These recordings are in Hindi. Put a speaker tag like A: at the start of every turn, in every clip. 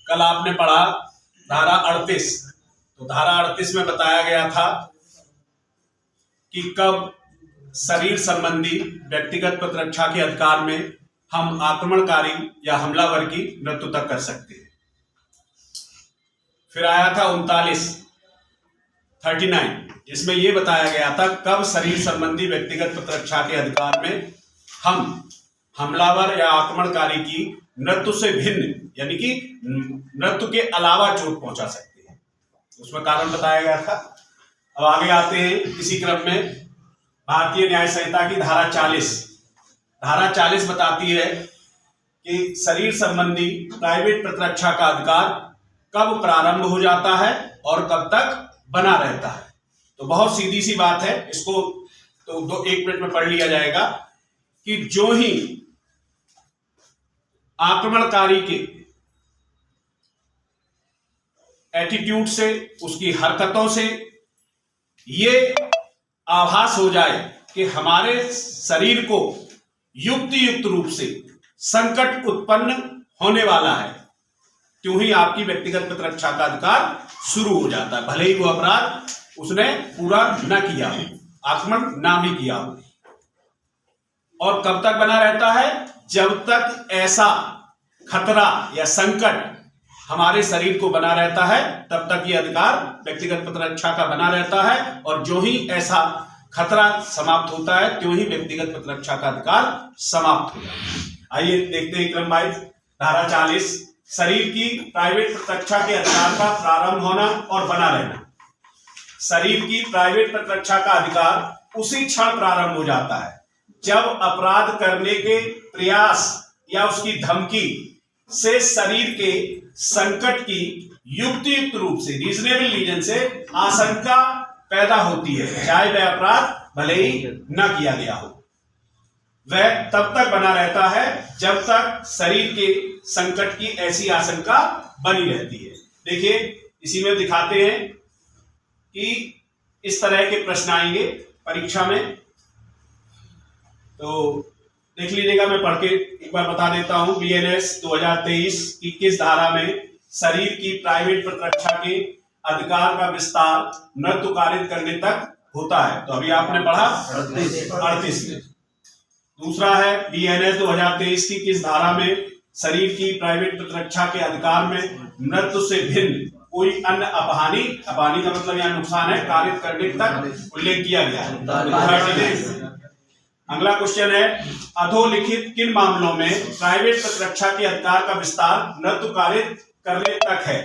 A: कल आपने पढ़ा धारा 38। तो धारा 38 में बताया गया था कि कब शरीर संबंधी व्यक्तिगत प्रतिरक्षा के अधिकार में हम आक्रमणकारी या हमलावर की मृत्यु तक कर सकते हैं। फिर आया था 39 जिसमें यह बताया गया था कब शरीर संबंधी व्यक्तिगत प्रतिरक्षा के अधिकार में हम हमलावर या आक्रमणकारी की मृत्यु से भिन्न यानी कि मृत्यु के अलावा चोट पहुंचा सकते हैं। उसमें कारण बताया गया था। अब आगे आते हैं इसी क्रम में भारतीय न्याय संहिता की धारा 40 बताती है कि शरीर संबंधी प्राइवेट प्रतिरक्षा का अधिकार कब प्रारंभ हो जाता है और कब तक बना रहता है। तो बहुत सीधी सी बात है, इसको तो 1 मिनट में पढ़ लिया जाएगा कि जो ही आक्रमणकारी के एटीट्यूड से, उसकी हरकतों से ये आभास हो जाए कि हमारे शरीर को युक्त रूप से संकट उत्पन्न होने वाला है, क्यों ही आपकी व्यक्तिगत प्रतिरक्षा का अधिकार शुरू हो जाता है, भले ही वो अपराध उसने पूरा न किया हो, आक्रमण ना भी किया हो। और कब तक बना रहता है? जब तक ऐसा खतरा या संकट हमारे शरीर को बना रहता है तब तक ये अधिकार व्यक्तिगत प्रतिरक्षा का बना रहता है, और जो ही ऐसा खतरा समाप्त होता है त्यों ही व्यक्तिगत प्रतिरक्षा का अधिकार समाप्त हो जाता है। आइए देखते हैं क्रम वाइज। धारा 40 शरीर की प्राइवेट प्रतिरक्षा के अधिकार का प्रारंभ होना और बना रहना। शरीर की प्राइवेट प्रतिरक्षा का अधिकार उसी क्षण प्रारंभ हो जाता है जब अपराध करने के प्रयास या उसकी धमकी से शरीर के संकट की युक्त रूप से रीजनेबल रीजन से आशंका पैदा होती है, चाहे वह अपराध भले ही न किया गया हो। वह तब तक बना रहता है जब तक शरीर के संकट की ऐसी आशंका बनी रहती है। देखिए इसी में दिखाते हैं कि इस तरह के प्रश्न आएंगे परीक्षा में, तो देख लीजिएगा। मैं पढ़ के एक बार बता देता हूं। BNS 2023 की किस धारा में शरीर की प्राइवेट प्रतिरक्षा के अधिकार का विस्तार मृत्यु कारित करने तक होता है? तो अभी आपने पढ़ा 38 में। दूसरा है BNS 2023 की किस धारा में शरीर की प्राइवेट प्रतिरक्षा के अधिकार में मृत्यु से भिन्न कोई अन्य अपहानि का मतलब यहाँ नुकसान है, कारित करने तक उल्लेख किया गया है? अगला क्वेश्चन है, अधोलिखित किन मामलों में प्राइवेट प्रतिरक्षा के अधिकार का विस्तार मृत्यु कारित करने तक है?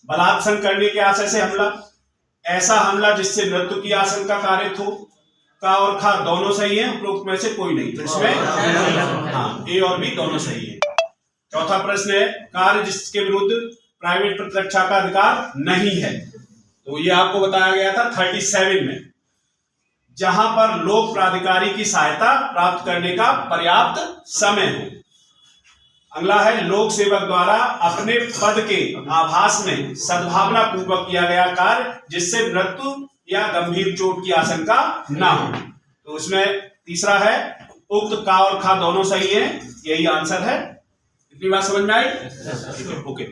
A: बलात्संग करने के आशय से हमला, ऐसा हमला जिससे मृत्यु की आशंका कारित हो, का और खा दोनों सही है, उपरोक्त में से कोई नहीं। तो इसमें हाँ, ए और बी दोनों सही है। चौथा प्रश्न है, कार्य जिसके विरुद्ध प्राइवेट प्रतिरक्षा का अधिकार नहीं है। तो ये आपको बताया गया था 37 में, जहां पर लोक प्राधिकारी की सहायता प्राप्त करने का पर्याप्त समय हो। अगला है, लोक सेवक द्वारा अपने पद के आभास में सद्भावना पूर्वक किया गया कार्य जिससे मृत्यु या गंभीर चोट की आशंका ना हो। तो इसमें तीसरा है, उक्त का और खा दोनों सही है, यही आंसर है। इतनी बात समझ में आई? ओके।